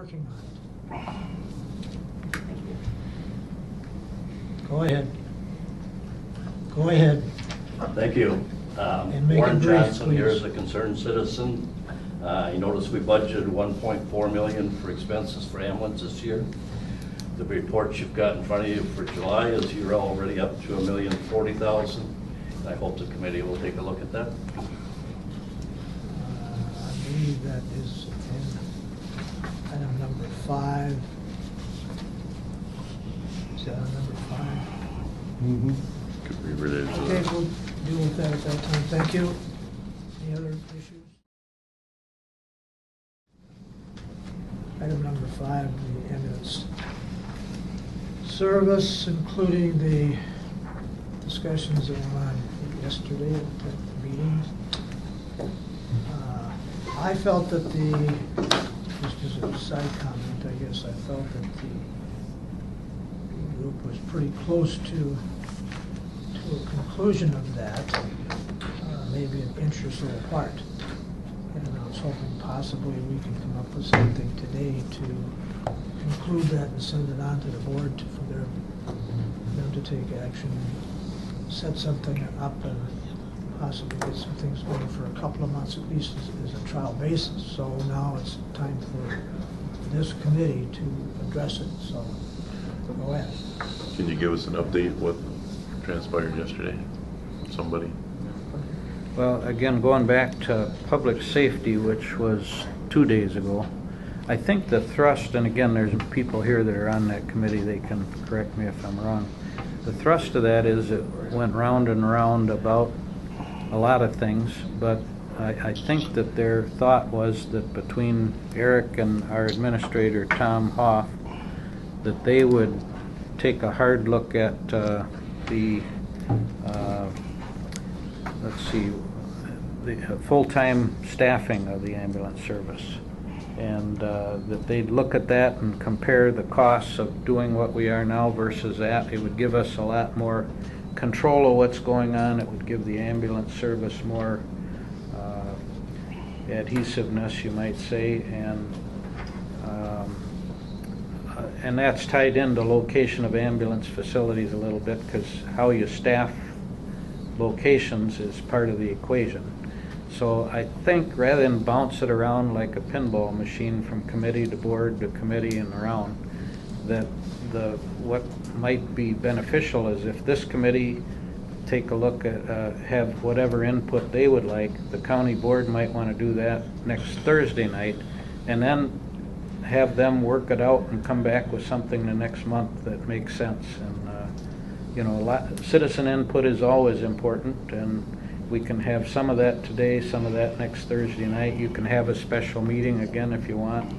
working on it. Go ahead. Go ahead. Thank you. And make it Warren brief, Johnson here please. as a concerned citizen. You notice we budgeted $1.4 million for expenses for ambulance this year. The report you've got in front of you for July is you're already up to $1,040,000. I hope the committee will take a look at that. I believe that is in item number 5. Is that on number 5? Mm-hmm. Could be related to Okay, that. we'll deal with that at that time. Thank you. Any other issues? Item number 5, the ambulance service, including the discussions that went on yesterday at the meeting. I felt that just as a side comment, I guess, I felt that the group was pretty close to a conclusion of that, maybe an inch or so apart. And I was hoping possibly we can come up with something today to conclude that and send it on to the board for them to take action, set something up and possibly get some things going for a couple of months at least as a trial basis. So now it's time for this committee to address it, so go ahead. Can you give us an update what transpired yesterday? Somebody? Well, again, going back to public safety, which was 2 days ago, I think the thrust, and again, there's people here that are on that committee, they can correct me if I'm wrong. The thrust of that is it went round and round about a lot of things, but I think that their thought was that between Eric and our administrator, Tom Hoff, that they would take a hard look at the full-time staffing of the ambulance service, and that they'd look at that and compare the costs of doing what we are now versus that. It would give us a lot more control of what's going on. It would give the ambulance service more adhesiveness, you might say, and that's tied into location of ambulance facilities a little bit, because how you staff locations is part of the equation. So I think rather than bounce it around like a pinball machine from committee to board to committee and around, that what might be beneficial is if this committee take a look at, have whatever input they would like, the county board might want to do that next Thursday night, and then have them work it out and come back with something the next month that makes sense. And you know, citizen input is always important, and we can have some of that today, some of that next Thursday night. You can have a special meeting again if you want.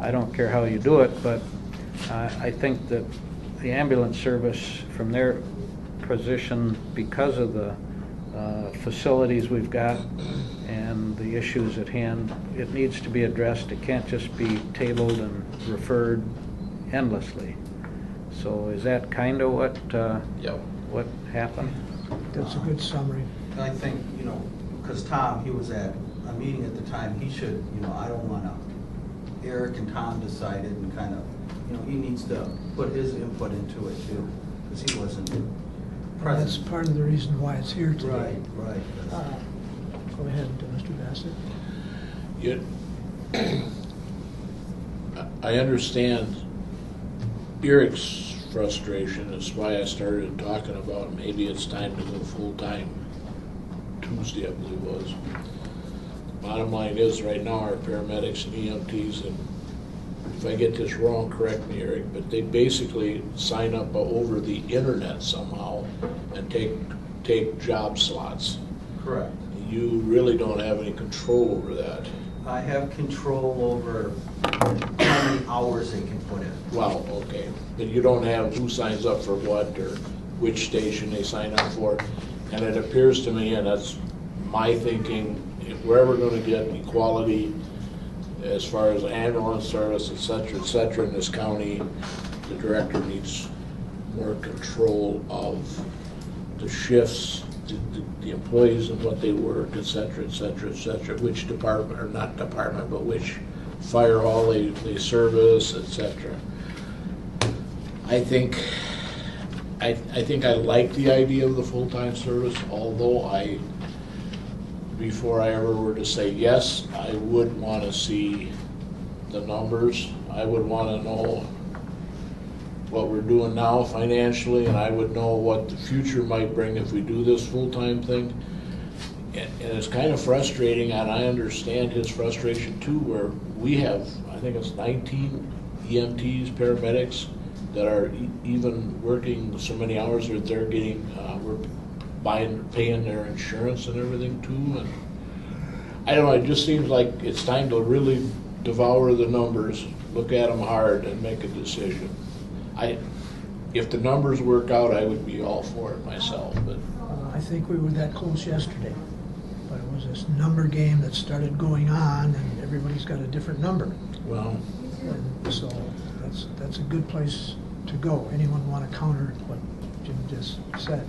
I don't care how you do it, but I think that the ambulance service, from their position, because of the facilities we've got and the issues at hand, it needs to be addressed. It can't just be tabled and referred endlessly. So is that kind of what happened? That's a good summary. I think, you know, because Tom, he was at a meeting at the time, he should, you know, I don't want to, Eric and Tom decided and kind of, you know, he needs to put his input into it too, because he wasn't present. That's part of the reason why it's here today. Right. Go ahead, Mr. Bassett. I understand Eric's frustration. That's why I started talking about maybe it's time to go full-time. Tuesday, I believe it was. Bottom line is, right now, our paramedics and EMTs, and if I get this wrong, correct me, Eric, but they basically sign up over the internet somehow and take job slots. Correct. You really don't have any control over that. I have control over how many hours they can put in. Well, okay, but you don't have who signs up for what or which station they sign up for. And it appears to me, and that's my thinking, if we're ever going to get equality as far as ambulance service, et cetera, in this county, the director needs more control of the shifts, the employees and what they work, et cetera, which department, or not department, but which fire hall they service, etc. I think I like the idea of the full-time service, although before I ever were to say yes, I would want to see the numbers. I would want to know what we're doing now financially, and I would know what the future might bring if we do this full-time thing. And it's kind of frustrating, and I understand his frustration too, where we have, I think it's 19 EMTs, paramedics, that are even working so many hours that they're getting, we're paying their insurance and everything too. And I don't know, it just seems like it's time to really devour the numbers, look at them hard, and make a decision. If the numbers work out, I would be all for it myself, but. I think we were that close yesterday, but it was this number game that started going on, and everybody's got a different number. Well, And so that's a good place to go. Anyone want to counter what Jim just said?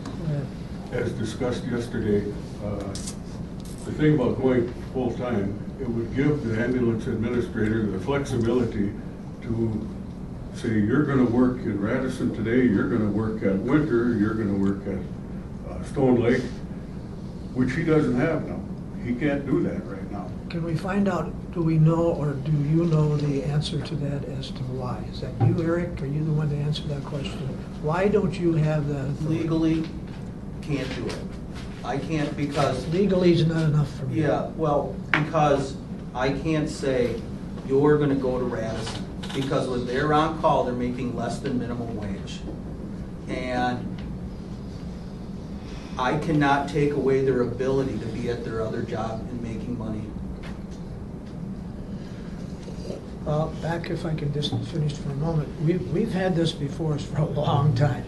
Go ahead. As discussed yesterday, the thing about going full-time, it would give the ambulance administrator the flexibility to say, you're going to work in Radisson today, you're going to work at Winter, you're going to work at Stone Lake, which he doesn't have now. He can't do that right now. Can we find out, do we know, or do you know the answer to that as to why? Is that you, Eric? Are you the one to answer that question? Why don't you have that authority? Legally, can't do it. I can't because, Legally is not enough for me. yeah, well, because I can't say, you're gonna go to Radisson. Because when they're on call, they're making less than minimum wage. And I cannot take away their ability to be at their other job and making money. Well, back, if I can just finish for a moment, we've had this before us for a long time.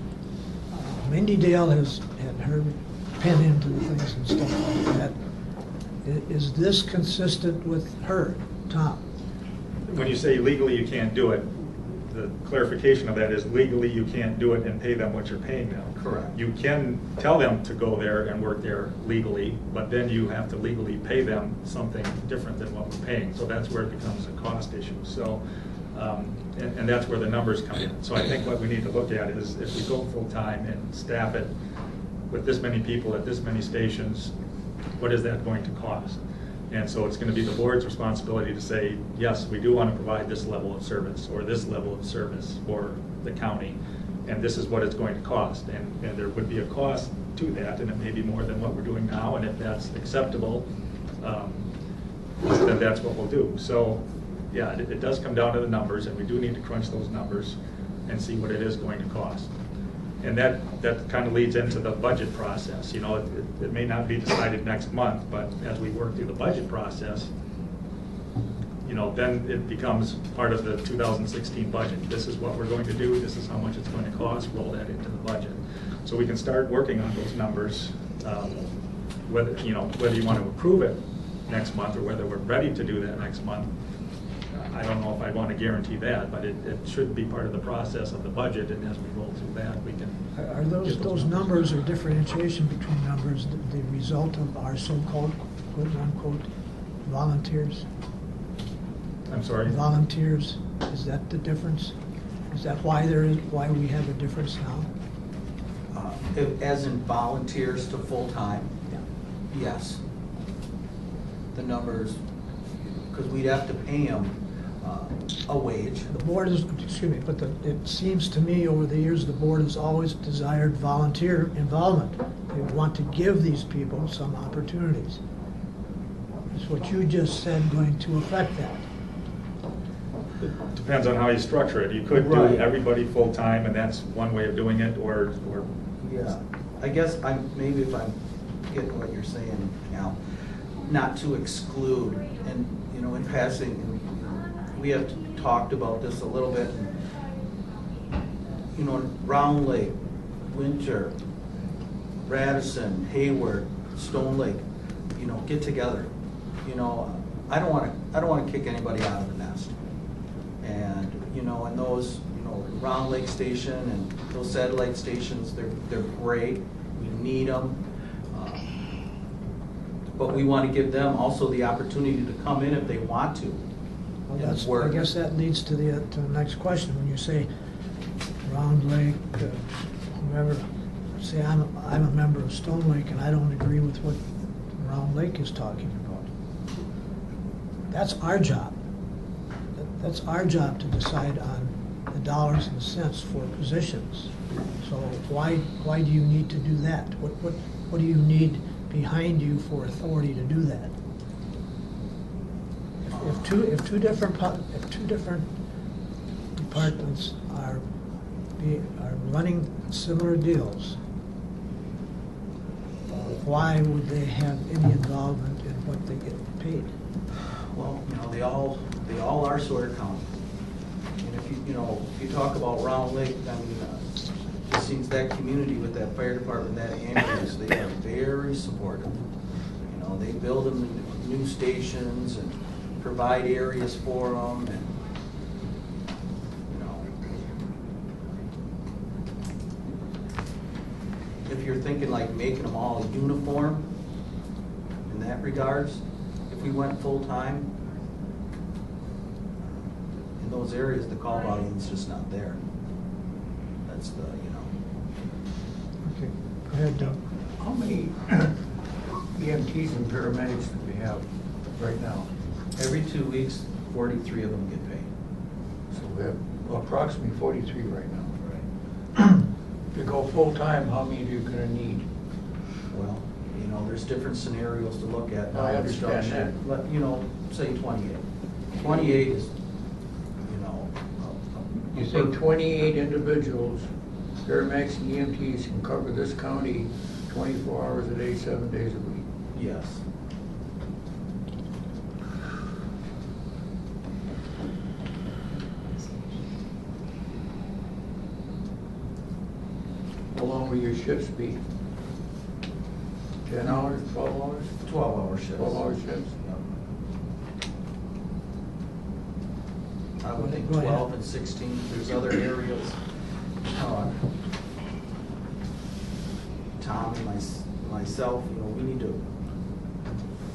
Mindy Dale has had her pen into the things and stuff like that. Is this consistent with her, Tom? When you say legally you can't do it, the clarification of that is legally you can't do it and pay them what you're paying them. Correct. You can tell them to go there and work there legally, but then you have to legally pay them something different than what we're paying. So that's where it becomes a cost issue. So, and that's where the numbers come in. So I think what we need to look at is if we go full-time and staff it with this many people at this many stations, what is that going to cost? And so it's going to be the board's responsibility to say, yes, we do want to provide this level of service or this level of service for the county, and this is what it's going to cost. And there would be a cost to that, and it may be more than what we're doing now, and if that's acceptable, then that's what we'll do. So, yeah, it does come down to the numbers, and we do need to crunch those numbers and see what it is going to cost. And that kind of leads into the budget process. You know, it may not be decided next month, but as we work through the budget process, you know, then it becomes part of the 2016 budget. This is what we're going to do, this is how much it's going to cost, roll that into the budget. So we can start working on those numbers, whether you want to approve it next month or whether we're ready to do that next month. I don't know if I want to guarantee that, but it should be part of the process of the budget, and as we roll through that, we can. Are those numbers or differentiation between numbers the result of our so-called, quote-unquote, volunteers? I'm sorry? Volunteers, is that the difference? Is that why we have a difference now? As in volunteers to full-time, Yeah. yes. The numbers, because we'd have to pay them a wage. The board is, excuse me, but it seems to me over the years, the board has always desired volunteer involvement. They want to give these people some opportunities. Is what you just said going to affect that? It depends on how you structure it. You could do Right. everybody full-time, and that's one way of doing it, or Yeah, I guess maybe if I'm getting what you're saying now, not to exclude, and, you know, in passing, we have talked about this a little bit, you know, Round Lake, Winter, Radisson, Hayward, Stone Lake, you know, get together. You know, I don't want to kick anybody out of the nest. And, you know, and those, you know, Round Lake Station and those satellite stations, they're great. We need them. but we want to give them also the opportunity to come in if they want to. Well, and that's, I work. guess that leads to the next question. When you say Round Lake, whoever, say I'm a member of Stone Lake and I don't agree with what Round Lake is talking about. That's our job. That's our job to decide on the dollars and cents for positions. So why do you need to do that? What do you need behind you for authority to do that? If two different departments are running similar deals, why would they have any involvement in what they get paid? Well, they all are Sawyer County. And if you talk about Round Lake, I mean, it seems that community with that fire department, that ambulance, they are very supportive. They build them new stations and provide areas for them, and if you're thinking like making them all uniform in that regards, if we went full-time, in those areas, the call volume is just not there. That's the, Okay, go ahead, Doug. How many EMTs and paramedics do we have right now? Every 2 weeks, 43 of them get paid. So we have approximately 43 right now. Right. If you go full-time, how many are you gonna need? Well, there's different scenarios to look at. I understand that. But, say 28. 28 is, You think 28 individuals, paramedics and EMTs can cover this county 24 hours a day, 7 days a week? yes. How long will your shifts be? 10 hours, 12 hours? 12-hour shifts. 12-hour shifts? Yep. I would think Go ahead. 12 and 16. There's other areas. Tom and myself, we need to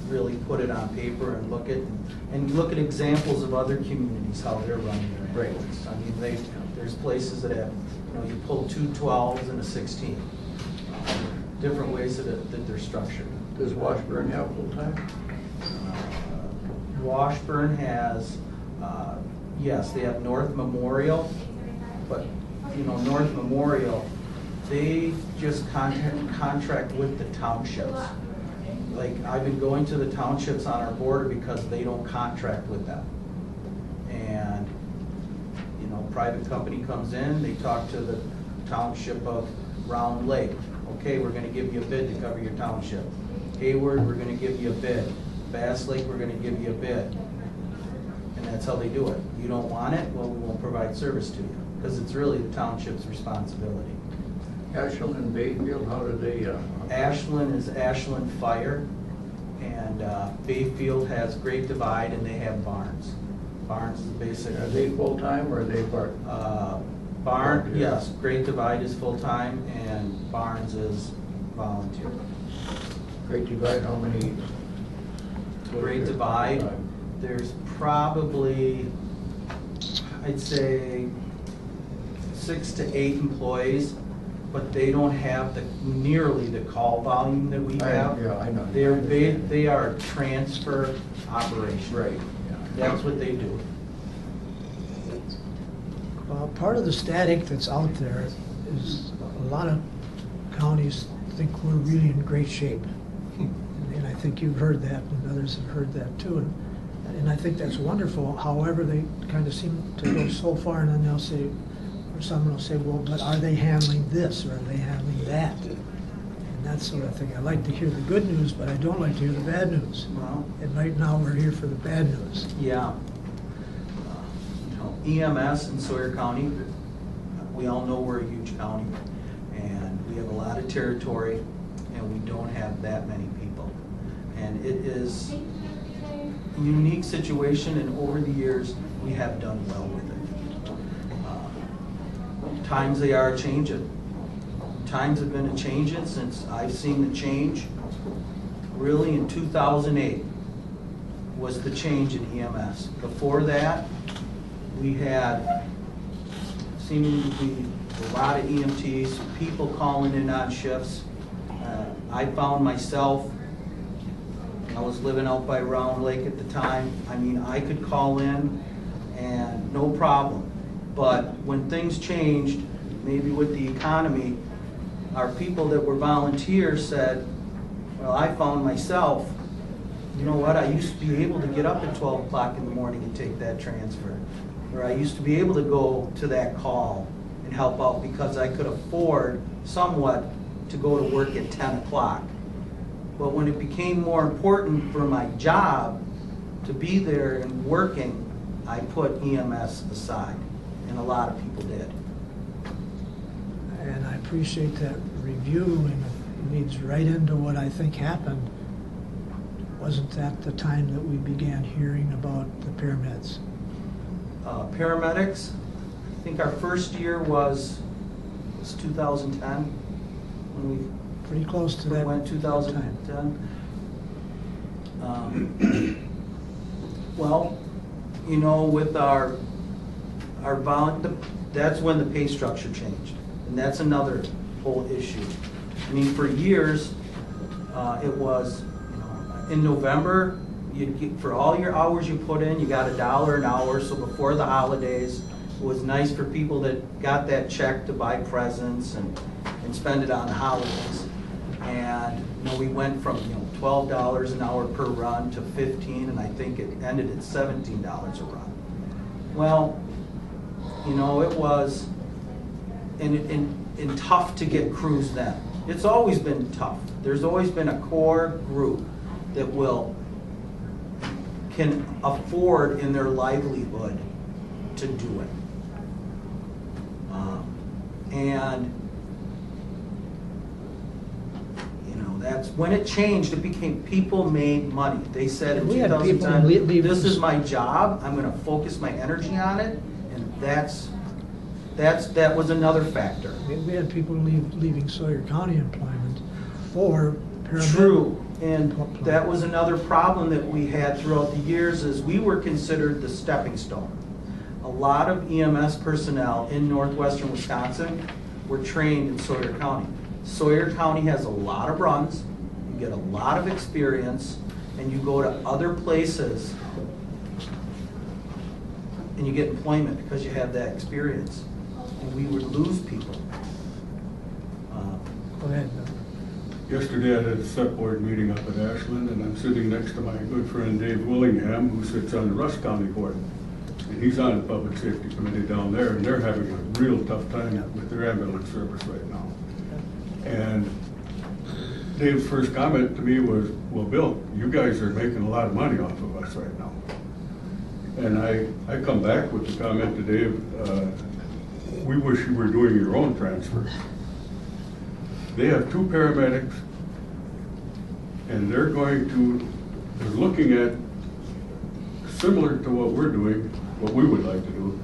really put it on paper and look at examples of other communities, how they're running their ambulance. I mean, there's places that have, you pull 2 12s and a 16. Different ways that they're structured. Does Washburn have full-time? Washburn has, yes, they have North Memorial, but, North Memorial, they just contract with the townships. Like, I've been going to the townships on our border because they don't contract with them. And, private company comes in, they talk to the township of Round Lake. Okay, we're gonna give you a bid to cover your township. Hayward, we're gonna give you a bid. Bass Lake, we're gonna give you a bid. And that's how they do it. You don't want it, well, we won't provide service to you, because it's really the township's responsibility. Ashland and Bayfield, how do they, Ashland is Ashland Fire, and Bayfield has Great Divide, and they have Barnes. Barnes is basically. are they full-time or are they part? Barnes, yes, Great Divide is full-time, and Barnes is volunteer. Great Divide, how many? Great Divide, there's probably, I'd say, 6 to 8 employees, but they don't have nearly the call volume that we have. Yeah, I know. They are transfer operations. Right, yeah. That's what they do. Part of the static that's out there is a lot of counties think we're really in great shape. And I think you've heard that, and others have heard that too. And I think that's wonderful. However, they kind of seem to go so far, and then they'll say, or someone will say, well, but are they handling this, or are they handling that? And that sort of thing. I like to hear the good news, but I don't like to hear the bad news. Well, And right now, we're here for the bad news. yeah. EMS in Sawyer County, we all know we're a huge county, and we have a lot of territory, and we don't have that many people. And it is a unique situation, and over the years, we have done well with it. Times they are changing. Times have been a changing since I've seen the change really in 2008 was the change in EMS. Before that, we had seemingly a lot of EMTs, people calling in on shifts. I found myself, I was living out by Round Lake at the time. I mean, I could call in and no problem. But when things changed, maybe with the economy, our people that were volunteers said, well, I found myself, you know what, I used to be able to get up at 12 o'clock in the morning and take that transfer. Or I used to be able to go to that call and help out because I could afford somewhat to go to work at 10 o'clock. But when it became more important for my job to be there and working, I put EMS aside, and a lot of people did. And I appreciate that review, and it leads right into what I think happened. Wasn't that the time that we began hearing about the paramedics? Paramedics, I think our first year was 2010 when we Pretty close to that went 2010. Well, you know, with our that's when the pay structure changed, and that's another whole issue. I mean, for years, it was, you know, in November, you'd get, for all your hours you put in, you got $1 an hour. So before the holidays, it was nice for people that got that check to buy presents and spend it on the holidays. And you know, we went from, you know, $12 an hour per run to $15, and I think it ended at $17 a run. Well, you know, it was and tough to get crews then. It's always been tough. There's always been a core group that can afford in their livelihood to do it. And you know, that's when it changed. It became people made money. They said in We had people 2010, leave- this is my job. I'm going to focus my energy on it, and that was another factor. We had people leaving Sawyer County employment for paramedic. True, and that was another problem that we had throughout the years, is we were considered the stepping stone. A lot of EMS personnel in northwestern Wisconsin were trained in Sawyer County. Sawyer County has a lot of runs, you get a lot of experience, and you go to other places and you get employment because you have that experience. And we would lose people. Go ahead. Yesterday I had a select board meeting up at Ashland, and I'm sitting next to my good friend Dave Willingham, who sits on the Russ County Board. And he's on the Public Safety Committee down there, and they're having a real tough time with their ambulance service right now. And Dave's first comment to me was, well, Bill, you guys are making a lot of money off of us right now. And I come back with the comment to Dave, we wish you were doing your own transfer. They have 2 paramedics, and they're looking at, similar to what we're doing, what we would like to do.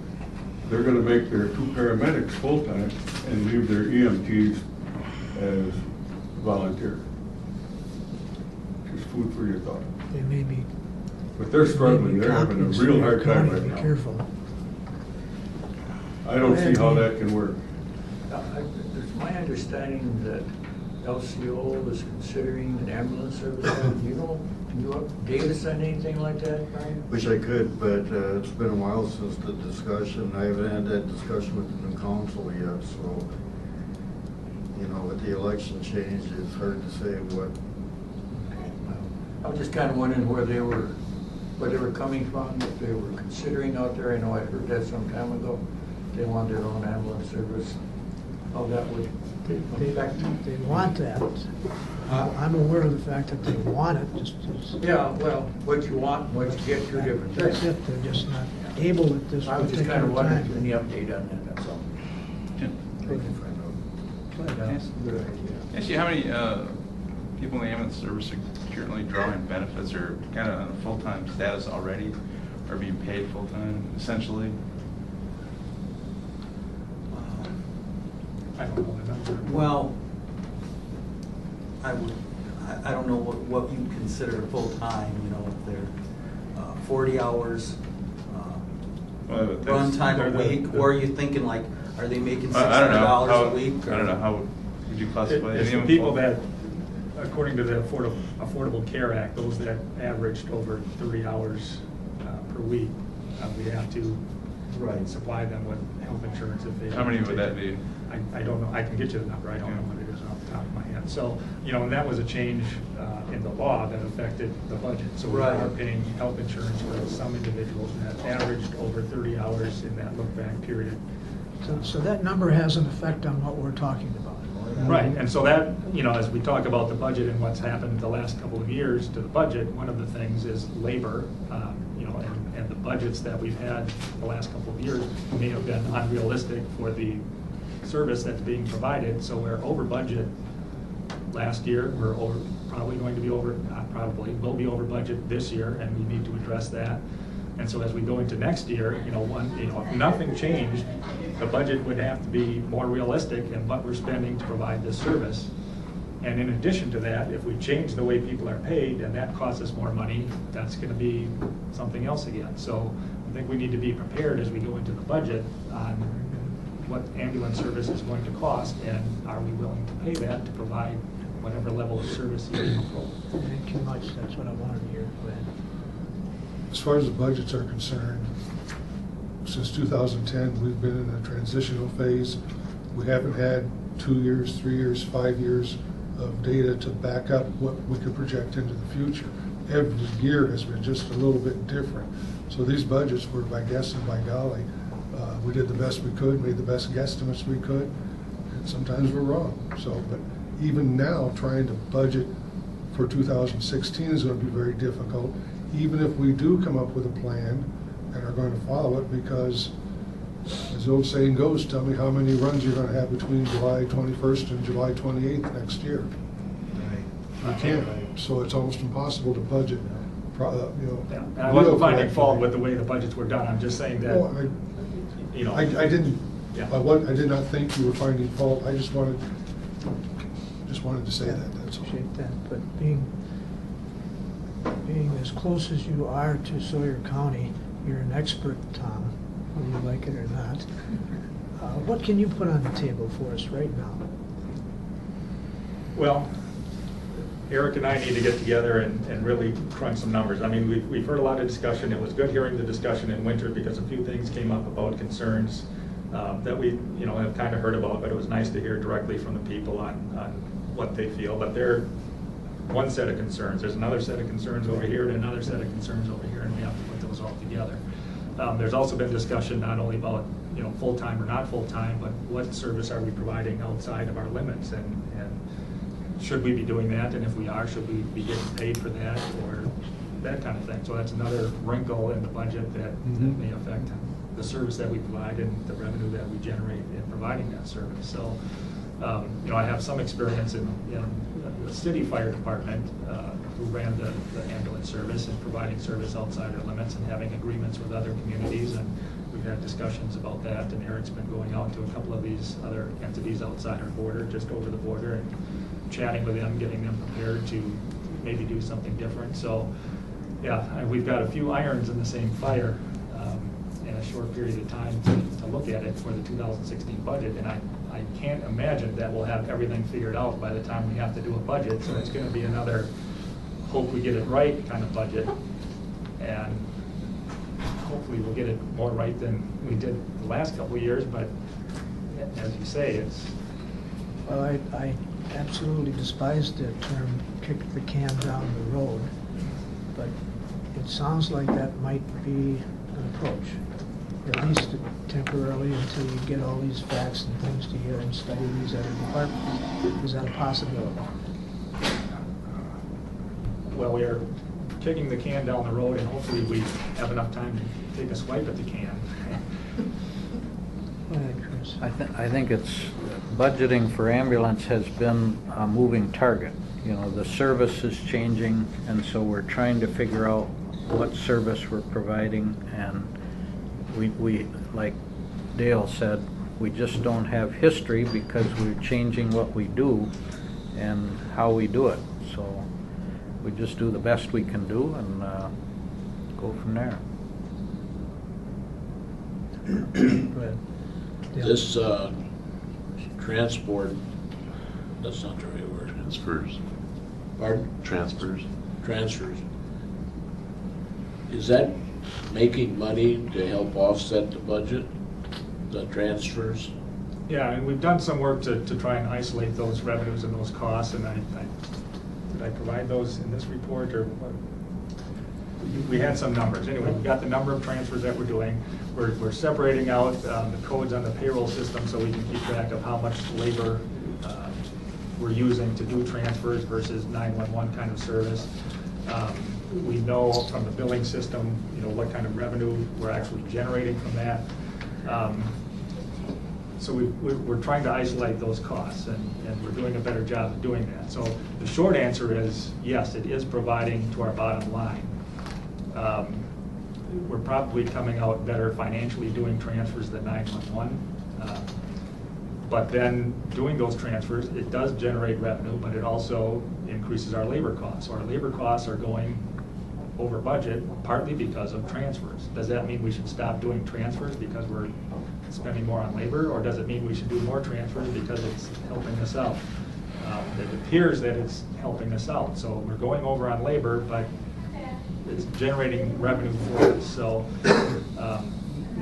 They're gonna make their 2 paramedics full-time and leave their EMTs as volunteer. Just food for your thought. They may be. But they're struggling, they're having a real hard time right Be now. careful. I don't see how that can work. It's my understanding that LCO is considering an ambulance service. Do you know, can you update us on anything like that, Brian? Wish I could, but it's been a while since the discussion. I haven't had that discussion with the new council yet, so, you know, with the election change, it's hard to say what. I was just kind of wondering where they were coming from, if they were considering out there. I know I heard that some time ago. They want their own ambulance service. How that would affect them. They want that. I'm aware of the fact that they want it, just as. Yeah, well, what you want and what you get, 2 different That's things. it, they're just not able at this I was just kind particular of wondering, time. any update on that, that's all. Yes. Good idea. Actually, how many people in the ambulance service are currently drawing benefits or kind of on a full-time status already, or being paid full-time, essentially? I don't know the number. Well, I don't know what you'd consider full-time, you know, if they're 40 hours, run time a week, or are you thinking like, are they making I don't know $600 how, a week? I don't know, how would you classify It's any the of them people full? that, according to the Affordable Care Act, those that averaged over 30 hours per week, we have to supply them with health insurance if they. How many would that be? I don't know, I can get you the number, I don't know what it is off the top of my head. So, you know, and that was a change in the law that affected the budget. So we are paying health insurance for some individuals that averaged over 30 hours in that look-back period. So that number has an effect on what we're talking about. Right, and so that, you know, as we talk about the budget and what's happened the last couple of years to the budget, one of the things is labor, you know, and the budgets that we've had the last couple of years may have been unrealistic for the service that's being provided, so we're over budget last year, we're probably going to be over, not probably, will be over budget this year, and we need to address that. And so as we go into next year, you know, if nothing changed, the budget would have to be more realistic in what we're spending to provide this service. And in addition to that, if we change the way people are paid and that costs us more money, that's going to be something else again. So I think we need to be prepared as we go into the budget on what ambulance service is going to cost, and are we willing to pay that to provide whatever level of service you need. Thank you much, that's what I wanted to hear. Go ahead. As far as the budgets are concerned, since 2010, we've been in a transitional phase. We haven't had 2 years, 3 years, 5 years of data to back up what we could project into the future. Every year has been just a little bit different. So these budgets were by guess and by golly. We did the best we could, made the best guesstimates we could, and sometimes we're wrong. So, but even now, trying to budget for 2016 is going to be very difficult, even if we do come up with a plan and are going to follow it, because as the old saying goes, tell me how many runs you're going to have between July 21st and July 28th next year. You can't, so it's almost impossible to budget, you know. Yeah, and I wasn't finding fault with the way the budgets were done, I'm just saying that, Well, you know. I didn't, Yeah. I did not think you were finding fault. I just wanted to say that, that's all. Appreciate that, but being as close as you are to Sawyer County, you're an expert, Tom, whether you like it or not. What can you put on the table for us right now? Well, Eric and I need to get together and really crunch some numbers. I mean, we've heard a lot of discussion. It was good hearing the discussion in winter because a few things came up about concerns that we, you know, have kind of heard about, but it was nice to hear directly from the people on what they feel. But they're one set of concerns. There's another set of concerns over here and another set of concerns over here, and we have to put those all together. There's also been discussion not only about, you know, full-time or not full-time, but what service are we providing outside of our limits, and should we be doing that, and if we are, should we be getting paid for that, or that kind of thing. So that's another wrinkle in the budget that may affect the service that we provide and the revenue that we generate in providing that service. So, you know, I have some experience in the city fire department who ran the ambulance service and providing service outside our limits and having agreements with other communities, and we've had discussions about that, and Eric's been going out to a couple of these other entities outside our border, just over the border, and chatting with them, getting them prepared to maybe do something different. So, yeah, we've got a few irons in the same fire in a short period of time to look at it for the 2016 budget, and I can't imagine that we'll have everything figured out by the time we have to do a budget, so it's going to be another hope we get it right kind of budget, and hopefully we'll get it more right than we did the last couple of years, but as you say, it's... Well, I absolutely despise the term kick the can down the road, but it sounds like that might be an approach, at least temporarily until you get all these facts and things together and study these other departments. Is that a possibility? Well, we are kicking the can down the road, and hopefully we have enough time to take a swipe at the can. Go ahead, Chris. I think it's, budgeting for ambulance has been a moving target. You know, the service is changing, and so we're trying to figure out what service we're providing, and we like Dale said, we just don't have history because we're changing what we do and how we do it. So we just do the best we can do and go from there. Go ahead. Yeah. This transport, that's not the right word. Transfers. Pardon? Transfers. Transfers. Is that making money to help offset the budget, the transfers? Yeah, and we've done some work to try and isolate those revenues and those costs, and did I provide those in this report, or what? We had some numbers. Anyway, we got the number of transfers that we're doing. We're separating out the codes on the payroll system so we can keep track of how much labor we're using to do transfers versus 911 kind of service. We know from the billing system, what kind of revenue we're actually generating from that. So we're trying to isolate those costs, and we're doing a better job of doing that. So the short answer is, yes, it is providing to our bottom line. We're probably coming out better financially doing transfers than 911. But then doing those transfers, it does generate revenue, but it also increases our labor costs. So our labor costs are going over budget partly because of transfers. Does that mean we should stop doing transfers because we're spending more on labor, or does it mean we should do more transfers because it's helping us out? It appears that it's helping us out. So we're going over on labor, but it's generating revenue for us. So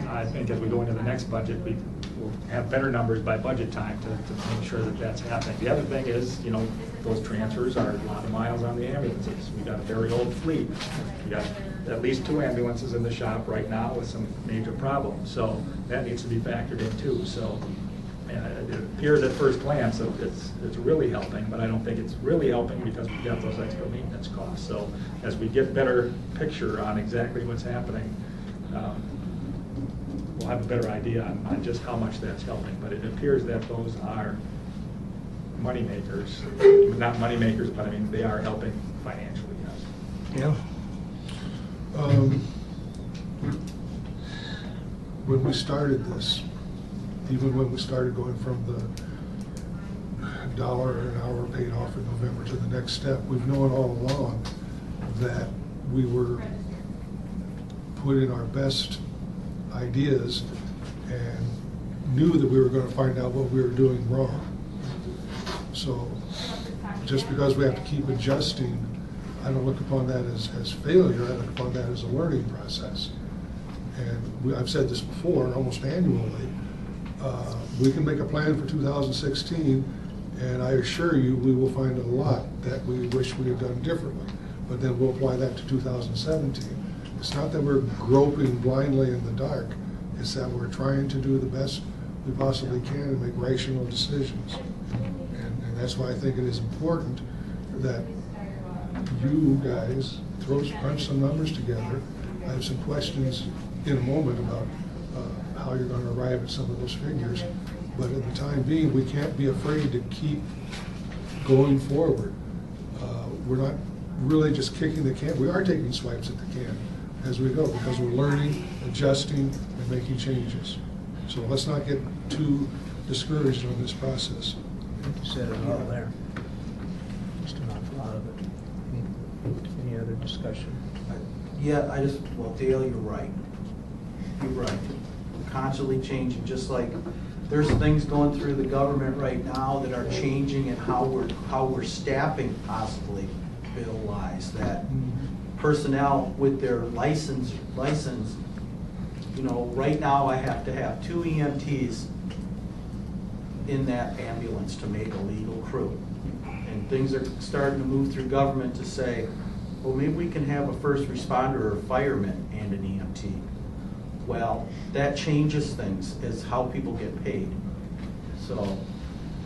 I think as we go into the next budget, we will have better numbers by budget time to make sure that that's happening. The other thing is, those transfers are a lot of miles on the ambulances. We've got a very old fleet. We got at least 2 ambulances in the shop right now with some major problems. So that needs to be factored in too. So it appears at first glance that it's really helping, but I don't think it's really helping because we've got those extra maintenance costs. So as we get better picture on exactly what's happening, we'll have a better idea on just how much that's helping. But it appears that those are money makers, not money makers, but I mean they are helping financially. Yes. Yeah. When we started this, even when we started going from the $1 an hour paid off in November to the next step, we've known all along that we were putting our best ideas and knew that we were going to find out what we were doing wrong. So just because we have to keep adjusting, I don't look upon that as failure. I look upon that as a learning process. And I've said this before, almost annually, we can make a plan for 2016, and I assure you we will find a lot that we wish we had done differently. But then we'll apply that to 2017. It's not that we're groping blindly in the dark. It's that we're trying to do the best we possibly can and make rational decisions. And that's why I think it is important that you guys crunch some numbers together. I have some questions in a moment about how you're going to arrive at some of those figures. But at the time being, we can't be afraid to keep going forward. We're not really just kicking the can. We are taking swipes at the can as we go because we're learning, adjusting, and making changes. So let's not get too discouraged on this process. You said it all there. Just an awful lot of it. Any other discussion? Yeah, well, Dale, you're right. You're right. We're constantly changing, just like there's things going through the government right now that are changing and how we're staffing possibly bill-wise, that personnel with their license, right now I have to have 2 EMTs in that ambulance to make a legal crew. And things are starting to move through government to say, well, maybe we can have a first responder or a fireman and an EMT. Well, that changes things as how people get paid. So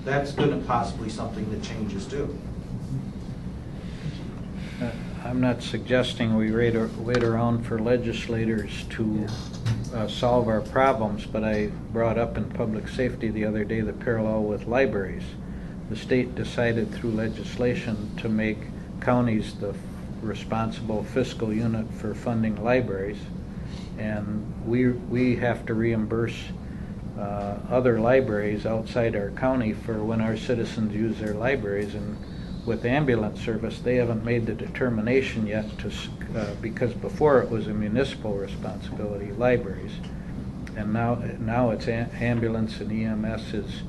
that's going to possibly something that changes too. I'm not suggesting we wait around for legislators to solve our problems, but I brought up in public safety the other day the parallel with libraries. The state decided through legislation to make counties the responsible fiscal unit for funding libraries, and we have to reimburse other libraries outside our county for when our citizens use their libraries, and with ambulance service, they haven't made the determination yet because before it was a municipal responsibility, libraries. And now it's ambulance and EMS is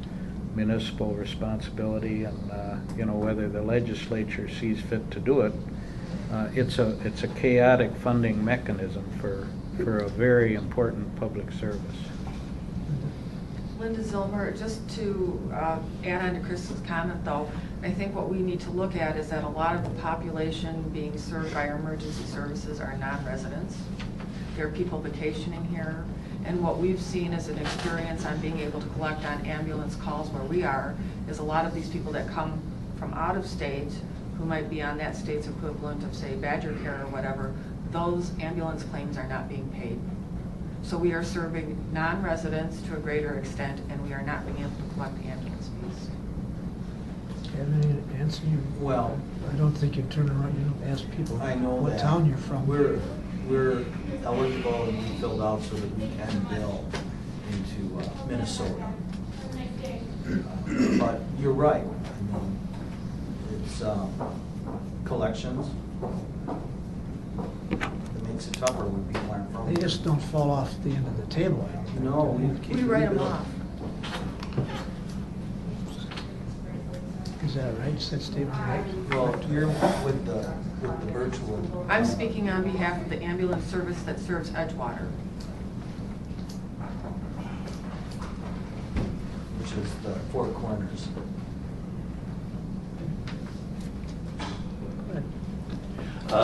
municipal responsibility, and whether the legislature sees fit to do it, it's a chaotic funding mechanism for a very important public service. Linda Zilmer, just to add on to Chris's comment though, I think what we need to look at is that a lot of the population being served by our emergency services are non-residents. There are people vacationing here, and what we've seen as an experience on being able to collect on ambulance calls where we are is a lot of these people that come from out of state who might be on that state's equivalent of, say, Badger Care or whatever, those ambulance claims are not being paid. So we are serving non-residents to a greater extent, and we are not being able to collect the ambulance fees. Have any answer? Well, I don't think you turn around, you don't ask people I know what that. town you're from. We're eligible and we filled out so that we can bill into Minnesota. But you're right. I mean, it's collections. It makes it tougher when people aren't from. They just don't fall off the end of the table. I don't think. No, We write them off. Is that right? Is that statement right? Well, you're with the virtual. I'm speaking on behalf of the ambulance service that serves Edgewater. Which is the Four Corners.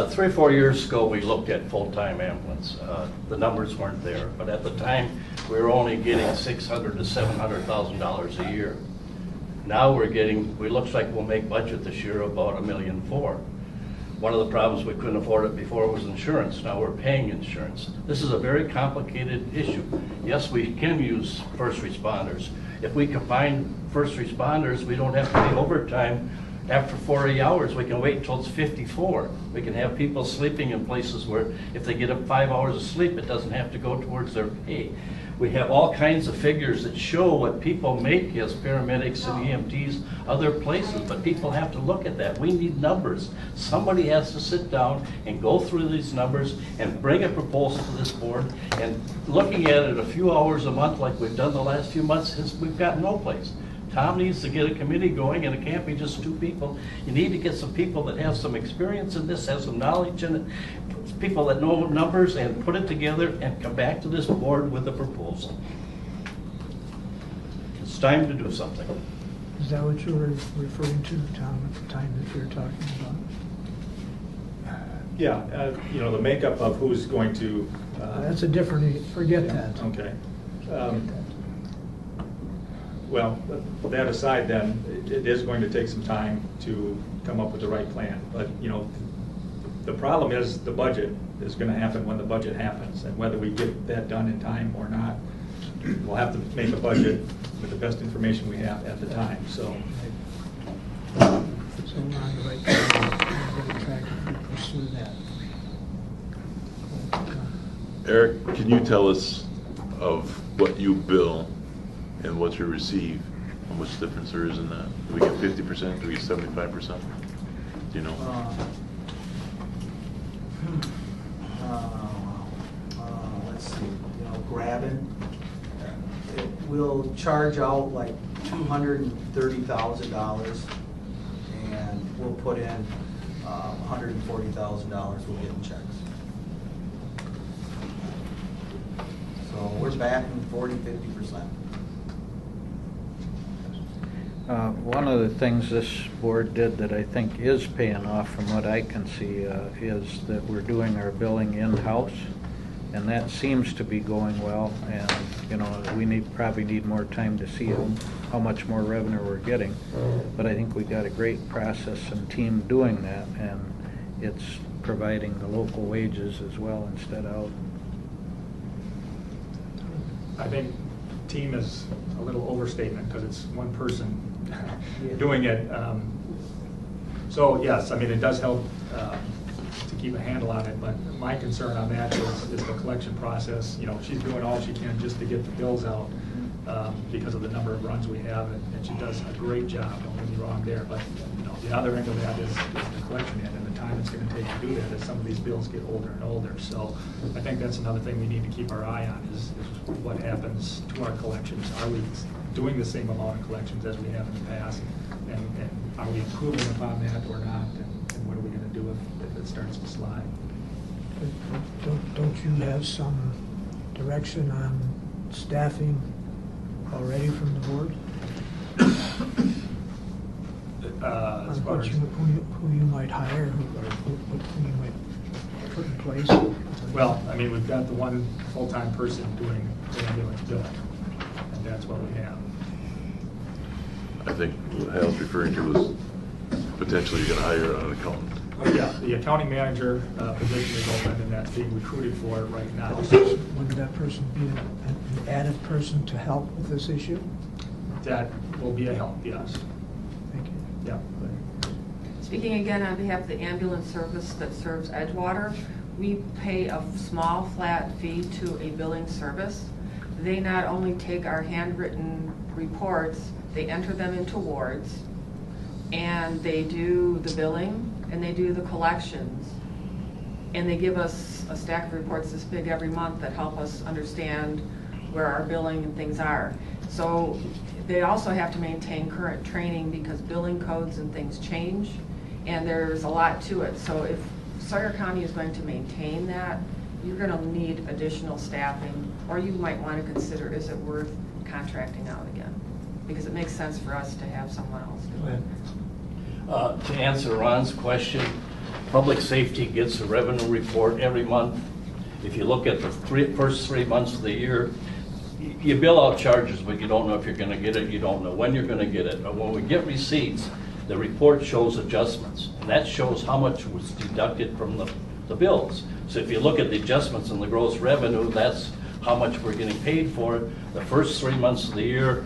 3 or 4 years ago, we looked at full-time ambulance. The numbers weren't there, but at the time, we were only getting $600,000 to $700,000 a year. Now we looks like we'll make budget this year about $1.4 million. One of the problems we couldn't afford it before was insurance. Now we're paying insurance. This is a very complicated issue. Yes, we can use first responders. If we combine first responders, we don't have to pay overtime after 40 hours. We can wait until it's 54. We can have people sleeping in places where if they get up 5 hours of sleep, it doesn't have to go towards their pay. We have all kinds of figures that show what people make as paramedics and EMTs other places, but people have to look at that. We need numbers. Somebody has to sit down and go through these numbers and bring a proposal to this board, and looking at it a few hours a month like we've done the last few months, we've got no place. Tom needs to get a committee going, and it can't be just 2 people. You need to get some people that have some experience in this, have some knowledge in it, people that know numbers, and put it together and come back to this board with a proposal. It's time to do something. Is that what you were referring to, Tom, at the time that you were talking about? Yeah, the makeup of who's going to. That's a different, forget that. Okay. Forget that. Well, that aside then, it is going to take some time to come up with the right plan. But, the problem is the budget is going to happen when the budget happens. And whether we get that done in time or not, we'll have to make a budget with the best information we have at the time, so. So we're on the right track to pursue that. Eric, can you tell us of what you bill and what you receive? How much difference there is in that? Do we get 50%? Do we get 75%? Do you know? Let's see, grabbing. We'll charge out like $230,000, and we'll put in $140,000 we'll get in checks. So we're batting 40–50%. One of the things this board did that I think is paying off from what I can see is that we're doing our billing in-house, and that seems to be going well. And we probably need more time to see how much more revenue we're getting. But I think we got a great process and team doing that, and it's providing the local wages as well instead of. I think team is a little overstatement because it's one person doing it. So yes, I mean, it does help to keep a handle on it, but my concern on that is the collection process. She's doing all she can just to get the bills out because of the number of runs we have, and she does a great job, don't get me wrong there, but the other end of that is the collection end, and the time it's gonna take to do that as some of these bills get older and older. So I think that's another thing we need to keep our eye on is what happens to our collections. Are we doing the same amount of collections as we have in the past? And are we improving upon that or not? And what are we gonna do if it starts to slide? Don't you have some direction on staffing already from the board? As On far what as, who you might hire, who you might put in place? well, I mean, we've got the one full-time person doing the ambulance billing, and that's what we have. I think what Hal's referring to is potentially you're gonna hire an accountant. Yeah, the accounting manager position is open, and that's being recruited for right now. Would that person be an added person to help with this issue? That will be a help, yes. Thank you. Yeah. Speaking again on behalf of the ambulance service that serves Edgewater, we pay a small flat fee to a billing service. They not only take our handwritten reports, they enter them into wards, and they do the billing, and they do the collections. And they give us a stack of reports this big every month that help us understand where our billing and things are. So they also have to maintain current training because billing codes and things change, and there's a lot to it. So if Sawyer County is going to maintain that, you're gonna need additional staffing, or you might wanna consider, is it worth contracting out again? Because it makes sense for us to have someone else do it. To answer Ron's question, public safety gets a revenue report every month. If you look at the first 3 months of the year, you bill out charges, but you don't know if you're gonna get it, you don't know when you're gonna get it. But when we get receipts, the report shows adjustments, and that shows how much was deducted from the bills. So if you look at the adjustments in the gross revenue, that's how much we're getting paid for. The first 3 months of the year,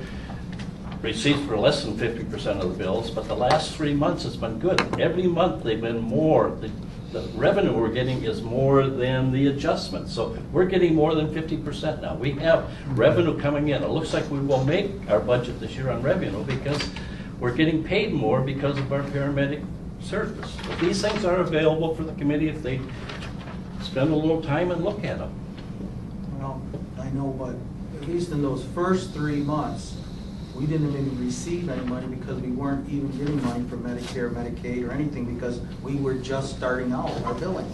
receipts were less than 50% of the bills, but the last 3 months it's been good. Every month they've been more. The revenue we're getting is more than the adjustment. So we're getting more than 50% now. We have revenue coming in. It looks like we will make our budget this year on revenue because we're getting paid more because of our paramedic service. But these things are available for the committee if they spend a little time and look at them. Well, I know, but at least in those first 3 months, we didn't even receive any money because we weren't even getting money from Medicare, Medicaid, or anything because we were just starting out our billing.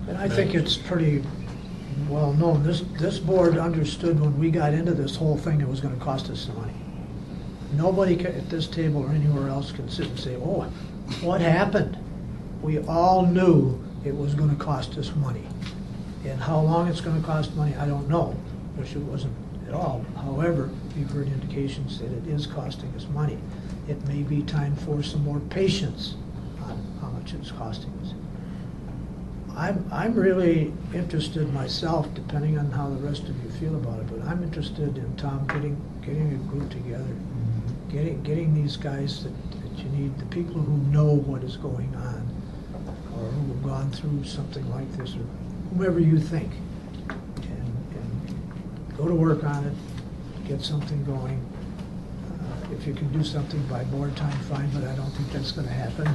And I think it's pretty well known. This board understood when we got into this whole thing it was gonna cost us some money. Nobody at this table or anywhere else can sit and say, oh, what happened? We all knew it was gonna cost us money. And how long it's gonna cost money, I don't know. Wish it wasn't at all. However, we've heard indications that it is costing us money. It may be time for some more patience on how much it's costing us. I'm really interested myself, depending on how the rest of you feel about it, but I'm interested in Tom getting a group together, getting these guys that you need, the people who know what is going on, or who have gone through something like this, or whomever you think, and go to work on it, get something going. If you can do something by board time, fine, but I don't think that's gonna happen.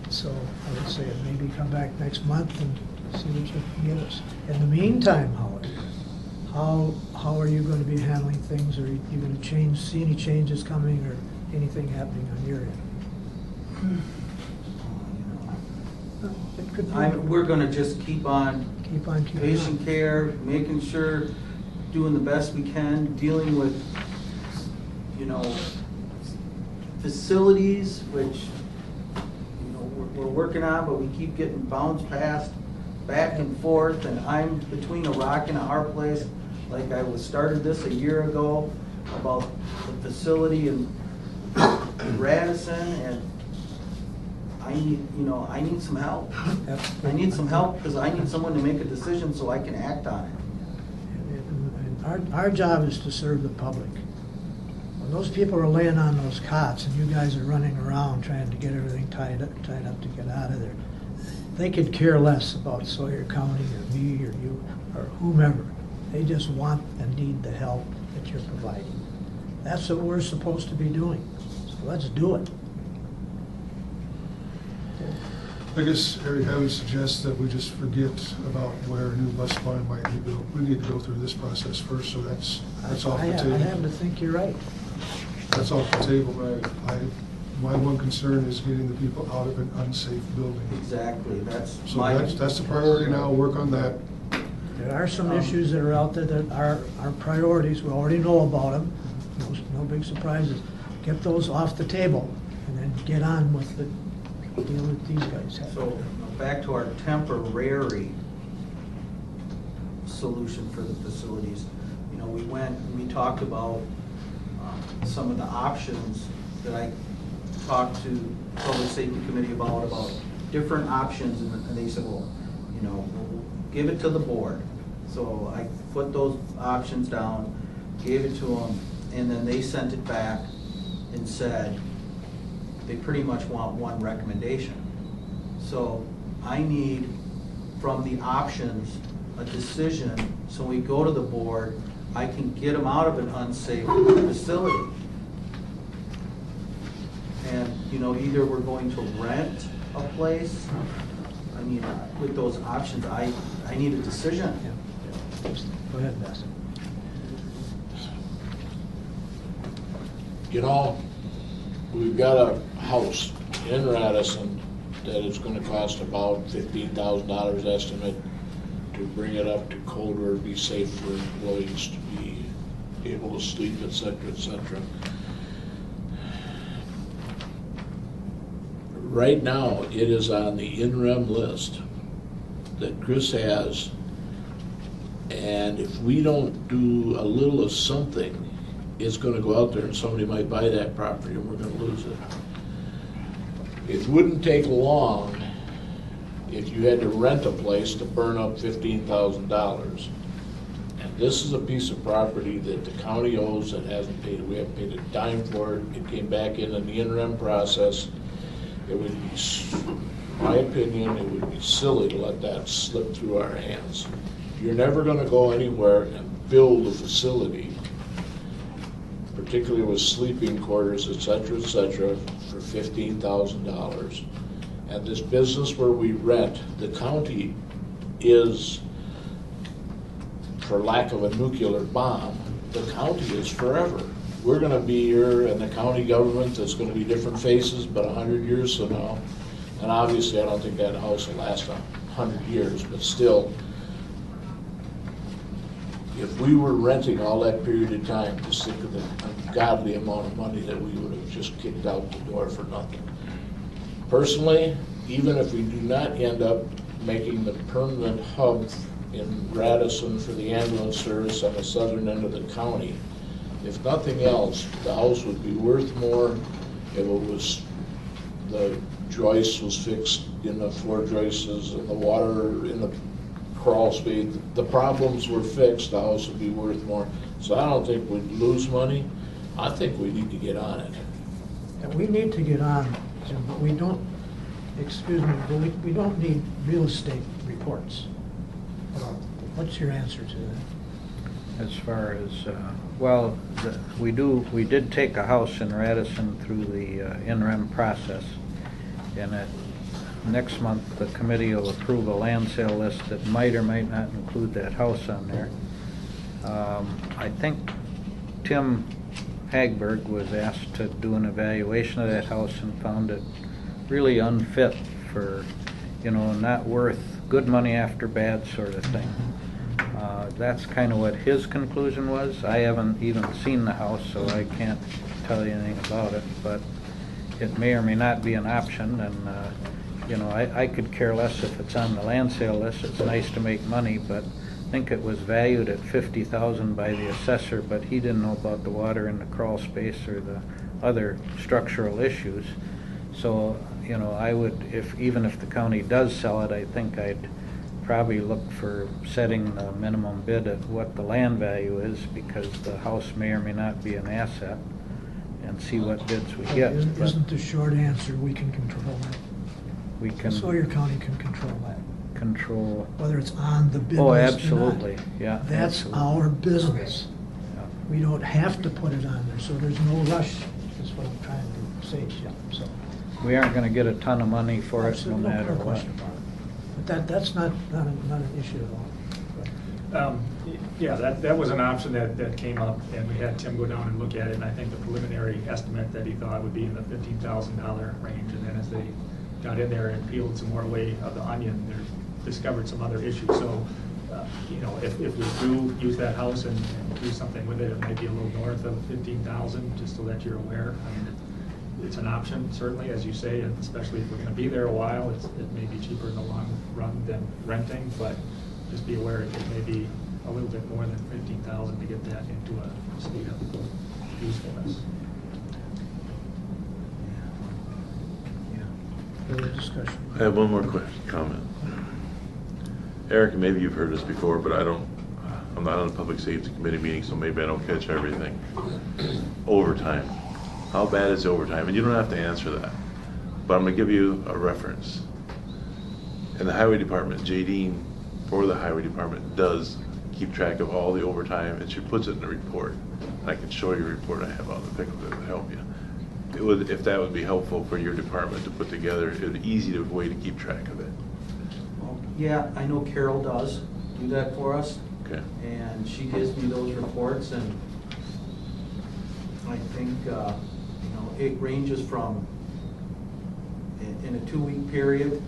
So I would say maybe come back next month and see what you can get us. In the meantime, however, how are you gonna be handling things? Are you gonna see any changes coming or anything happening on your end? It could be. We're gonna just keep on patient care, making sure, doing the best we can, dealing with, facilities, which, we're working on, but we keep getting bounced past, back and forth, and I'm between a rock and a hard place. Like I started this a year ago about the facility in Radisson, and I need some help. I need some help because I need someone to make a decision so I can act on it. And our job is to serve the public. When those people are laying on those cots and you guys are running around trying to get everything tied up to get out of there, they could care less about Sawyer County or me or you or whomever. They just want and need the help that you're providing. That's what we're supposed to be doing. So let's do it. I guess Eric, I would suggest that we just forget about where a new bus barn might be built. We need to go through this process first, so that's off the I table. happen to think you're right. That's off the table. My one concern is getting the people out of an unsafe building. Exactly, that's So my. that's the priority now, work on that. There are some issues that are out there that are priorities, we already know about them, no big surprises. Get those off the table, and then get on with the deal that these guys have. So, back to our temporary solution for the facilities. You know, we talked about some of the options that I talked to Public Safety Committee about different options, and they said, well, you know, we'll give it to the board. So I put those options down, gave it to them, and then they sent it back and said they pretty much want one recommendation. So I need, from the options, a decision, so we go to the board, I can get them out of an unsafe facility. And, you know, either we're going to rent a place, I mean, with those options, I need a decision. Yeah. Go ahead, Bassett. You know, we've got a house in Radisson that is gonna cost about $15,000 estimate to bring it up to code where it'd be safe for employees to be able to sleep, et cetera, et cetera. Right now, it is on the in-rem list that Chris has, and if we don't do a little of something, it's gonna go out there and somebody might buy that property and we're gonna lose it. It wouldn't take long if you had to rent a place to burn up $15,000. And this is a piece of property that the county owes and hasn't paid. We haven't paid a dime for it. It came back in the in-rem process. It would be, in my opinion, it would be silly to let that slip through our hands. You're never gonna go anywhere and build a facility, particularly with sleeping quarters, et cetera, for $15,000. And this business where we rent, the county is, for lack of a nuclear bomb, the county is forever. We're gonna be here in the county government, that's gonna be different faces, but 100 years from now, and obviously I don't think that house will last 100 years, but still, if we were renting all that period of time, just think of the ungodly amount of money that we would have just kicked out the door for nothing. Personally, even if we do not end up making the permanent hub in Radisson for the ambulance service on the southern end of the county, if nothing else, the house would be worth more if it was, the joist was fixed in the floor joists and the water in the crawl space, the problems were fixed, the house would be worth more. So I don't think we'd lose money. I think we need to get on it. And we need to get on, Jim, but we don't, excuse me, but we don't need real estate reports. What's your answer to that? As far as, well, we did take a house in Radisson through the in-rem process, and next month the committee will approve a land sale list that might or might not include that house on there. I think Tim Hagberg was asked to do an evaluation of that house and found it really unfit for, not worth good money after bad sort of thing. That's kind of what his conclusion was. I haven't even seen the house, so I can't tell you anything about it, but it may or may not be an option, and I could care less if it's on the land sale list. It's nice to make money, but I think it was valued at $50,000 by the assessor, but he didn't know about the water in the crawl space or the other structural issues. So, I would, even if the county does sell it, I think I'd probably look for setting the minimum bid at what the land value is, because the house may or may not be an asset, and see what bids we get. Isn't the short answer, we can control that? We can Sawyer County can control that. control. Whether it's on the bid Oh, list or absolutely, not. yeah. That's absolutely. our business. Yeah. We don't have to put it on there, so there's no rush, is what I'm trying to say, Jim, so. we aren't gonna get a ton of money for it no Absolutely, matter what. question about it. But that's not an issue at all. Yeah, that was an option that came up, and we had Tim go down and look at it, and I think the preliminary estimate that he thought would be in the $15,000 range, and then as they got in there and peeled some more away of the onion, they discovered some other issues. So, if we do use that house and do something with it, it might be a little north of 15,000, just so that you're aware. I mean, it's an option, certainly, as you say, and especially if we're gonna be there a while, it may be cheaper in the long run than renting, but just be aware it may be a little bit more than 15,000 to get that into a state of usefulness. Further discussion? I have one more comment. Eric, maybe you've heard this before, but I'm not on the Public Safety Committee meeting, so maybe I don't catch everything. Overtime. How bad is overtime? And you don't have to answer that, but I'm gonna give you a reference. In the Highway Department, J.D. for the Highway Department does keep track of all the overtime, and she puts it in the report. I can show you a report I have on the pickle that would help you. It would, if that would be helpful for your department to put together, it would be easy way to keep track of it. Yeah, I know Carol does do that for us. Okay. And she gives me those reports, and I think, it ranges from, in a 2-week period,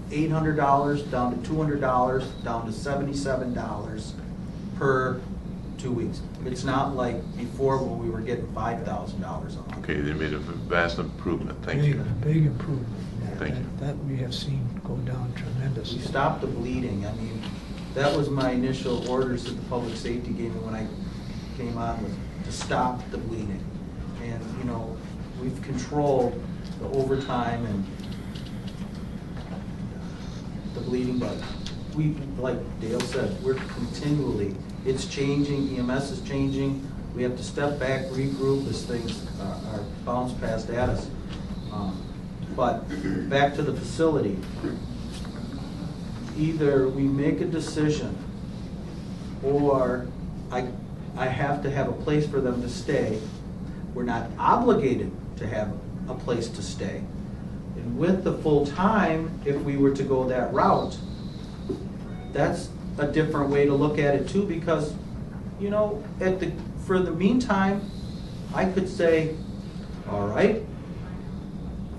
$800 down to $200 down to $77 per 2 weeks. It's not like before when we were getting $5,000 a month. Okay, they made a vast improvement. Thank you. Big improvement. Thank you. That we have seen go down tremendously. We stopped the bleeding. I mean, that was my initial orders that the public safety gave me when I came on, was to stop the bleeding. And, we've controlled the overtime and the bleeding, but we, like Dale said, we're continually, it's changing, EMS is changing. We have to step back, regroup as things are bounce past at us. But back to the facility, either we make a decision or I have to have a place for them to stay. We're not obligated to have a place to stay. And with the full time, if we were to go that route, that's a different way to look at it too, because, for the meantime, I could say, all right,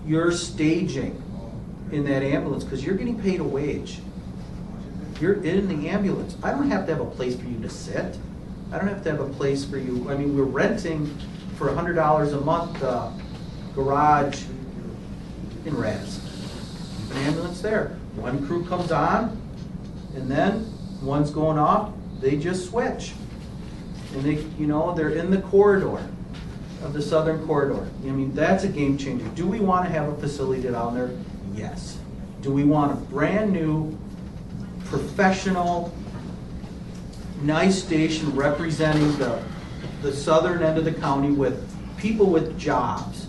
you're staging in that ambulance because you're getting paid a wage. You're in the ambulance. I don't have to have a place for you to sit. I don't have to have a place for you. I mean, we're renting for $100 a month garage in Radisson. Keep an ambulance there. One crew comes on, and then one's going off. They just switch, and they're in the corridor of the southern corridor. I mean, that's a game changer. Do we want to have a facility down there? Yes. Do we want a brand new, professional, nice station representing the southern end of the county with people with jobs,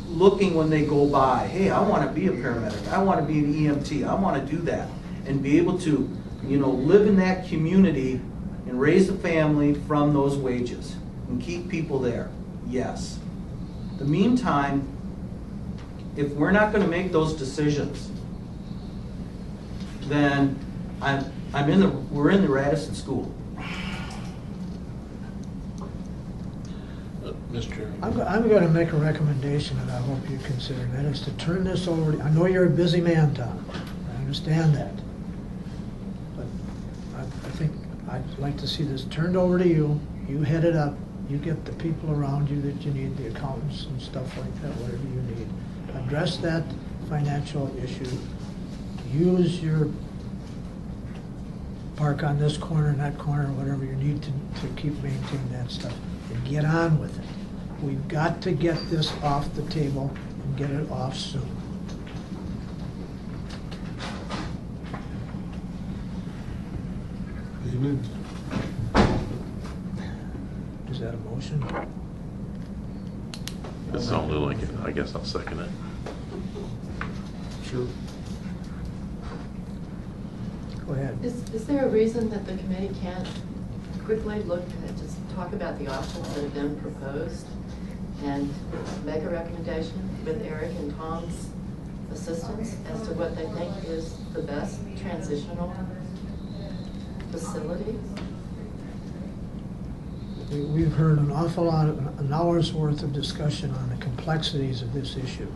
looking when they go by, hey, I want to be a paramedic, I want to be an EMT, I want to do that, and be able to, live in that community and raise a family from those wages and keep people there? Yes. In the meantime, if we're not going to make those decisions, then we're in the Radisson school. Mr. I'm going to make a recommendation that I hope you consider, and that is to turn this over. I know you're a busy man, Tom. I understand that. But I think I'd like to see this turned over to you. You head it up. You get the people around you that you need, the accountants and stuff like that, whatever you need. Address that financial issue. Use your park on this corner and that corner, whatever you need to keep maintaining that stuff, and get on with it. We've got to get this off the table and get it off soon. Amen. Is that a motion? It sounded like it. I guess I'll second it. Sure. Go ahead. Is there a reason that the committee can't quickly look and just talk about the options that have been proposed and make a recommendation with Eric and Tom's assistance as to what they think is the best transitional facility? We've heard an awful lot, an hour's worth of discussion on the complexities of this issue.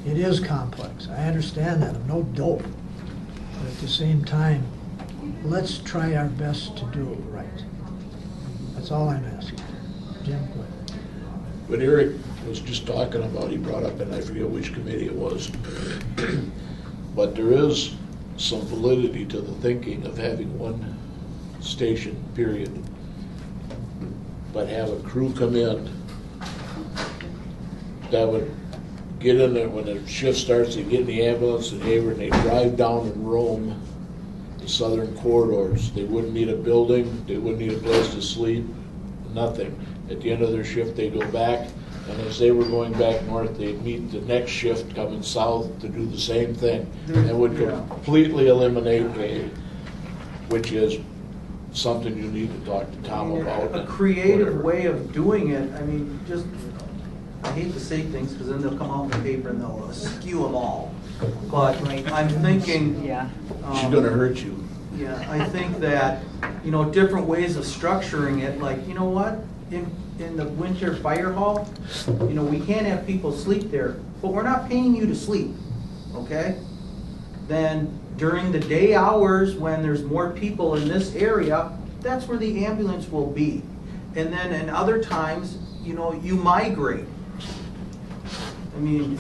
It is complex. I understand that. I'm no dope. But at the same time, let's try our best to do it right. That's all I'm asking. Jim, go ahead. But Eric was just talking about, he brought up, and I forget which committee it was, but there is some validity to the thinking of having one station, period, but have a crew come in that would get in there when the shift starts, they get in the ambulance and they drive down and roam the southern corridors. They wouldn't need a building, they wouldn't need a place to sleep, nothing. At the end of their shift, they go back, and as they were going back north, they'd meet the next shift coming south to do the same thing. And would completely eliminate which is something you need to talk to Tom about. A creative way of doing it, I mean, just, I hate to say things, because then they'll come out in the paper and they'll skew them all. But I'm thinking. Yeah. She's gonna hurt you. Yeah, I think that, different ways of structuring it, like, you know what? In the winter fire hall, we can't have people sleep there, but we're not paying you to sleep, okay? Then during the day hours, when there's more people in this area, that's where the ambulance will be. And then in other times, you migrate. I mean,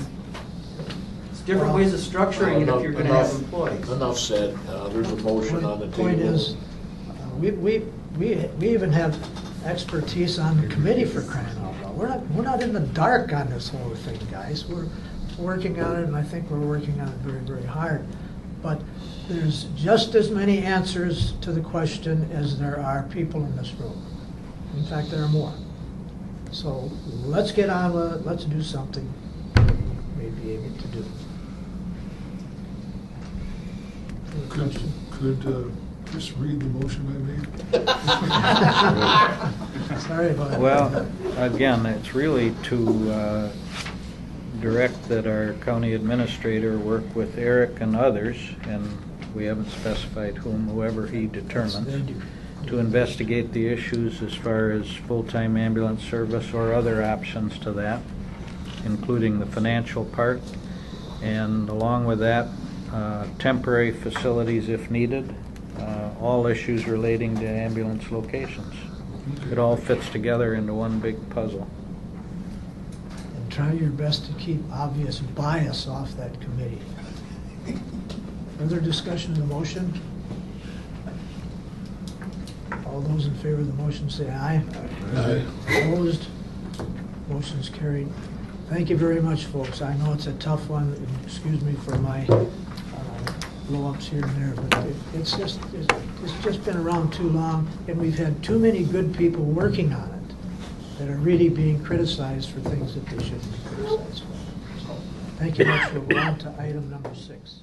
it's different ways of structuring it if you're gonna have employees. Enough said. There's a motion on the table. Point is, we even have expertise on the committee, for crying out loud. We're not in the dark on this whole thing, guys. We're working on it, and I think we're working on it very, very hard. But there's just as many answers to the question as there are people in this room. In fact, there are more. So let's get on with it. Let's do something we may be able to do. Any question? Could just read the motion I made? Sorry about that. Well, again, it's really to direct that our county administrator work with Eric and others, and we haven't specified whoever he determines, to investigate the issues as far as full-time ambulance service or other options to that, including the financial part, and along with that, temporary facilities if needed, all issues relating to ambulance locations. It all fits together into one big puzzle. And try your best to keep obvious bias off that committee. Further discussion of the motion? All those in favor of the motion say aye. Aye. Opposed? Motion's carried. Thank you very much, folks. I know it's a tough one. Excuse me for my blow-ups here and there, but it's just been around too long, and we've had too many good people working on it that are really being criticized for things that they shouldn't be criticized for. So, thank you much. We'll go on to item number 6.